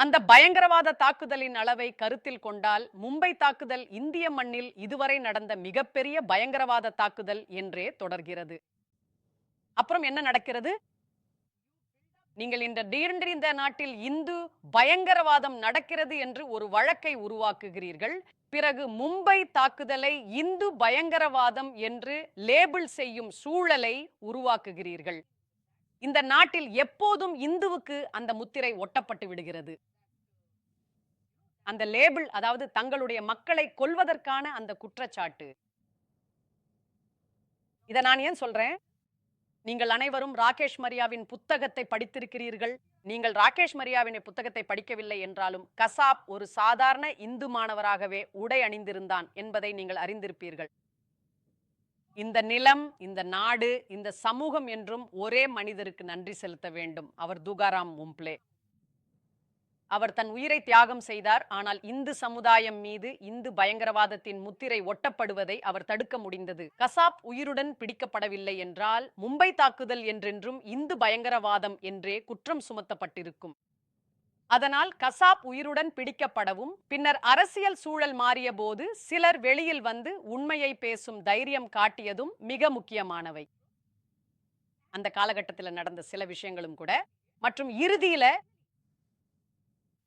அந்த பயங்கரவாத தாக்குதலின் அளவை கருத்தில் கொண்டால் மும்பை தாக்குதல் இந்திய மண்ணில் இதுவரை நடந்த மிகப்பெரிய பயங்கரவாத தாக்குதல் என்றே தொடர்கிறது. அப்புறம் என்ன நடக்கிறது? நீங்கள் இந்த நாட்டில் இந்து பயங்கரவாதம் நடக்கிறது என்று ஒரு வழக்கை உருவாக்குகிறீர்கள். பிறகு மும்பை தாக்குதலை இந்து பயங்கரவாதம் என்று லேபிள் செய்யும் சூழலை உருவாக்குகிறீர்கள். இந்த நாட்டில் எப்போதும் இந்துவுக்கு அந்த முத்திரை ஒட்டப்பட்டு விடுகிறது. அந்த லேபிள், அதாவது தங்களுடைய மக்களை கொல்வதற்கான அந்த குற்றச்சாட்டு. இத நான் ஏன் சொல்றேன்? நீங்கள் அனைவரும் ராகேஷ் மரியாவின் புத்தகத்தை படித்திருக்கிறீர்கள். நீங்கள் ராகேஷ் மரியாவின் புத்தகத்தை படிக்கவில்லை என்றாலும், கசாப் ஒரு சாதாரண இந்து மாணவராகவே உடை அணிந்திருந்தான் என்பதை நீங்கள் அறிந்திருப்பீர்கள். இந்த நிலம், இந்த நாடு, இந்த சமூகம் என்றும் ஒரே மனிதருக்கு நன்றி செலுத்த வேண்டும். அவர் துகாராம் மும்ப்ளே. அவர் தன் உயிரை தியாகம் செய்தார். ஆனால் இந்து சமுதாயம் மீது இந்து பயங்கரவாதத்தின் முத்திரை ஒட்டப்படுவதை அவர் தடுக்க முடிந்தது. கசாப் உயிருடன் பிடிக்கப்படவில்லை என்றால் மும்பை தாக்குதல் என்றென்றும் இந்து பயங்கரவாதம் என்றே குற்றம் சுமத்தப்பட்டிருக்கும். அதனால் கசாப் உயிருடன் பிடிக்கப்படவும், பின்னர் அரசியல் சூழல் மாறிய போது சிலர் வெளியில் வந்து உண்மையை பேசும் தைரியம் காட்டியதும் மிக முக்கியமானவை. அந்த காலகட்டத்தில் நடந்த சில விஷயங்களும் கூட. மற்றும் இறுதியில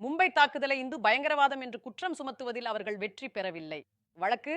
மும்பை தாக்குதலை இந்து பயங்கரவாதம் என்று குற்றம் சுமத்துவதில் அவர்கள் வெற்றி பெறவில்லை. வழக்கு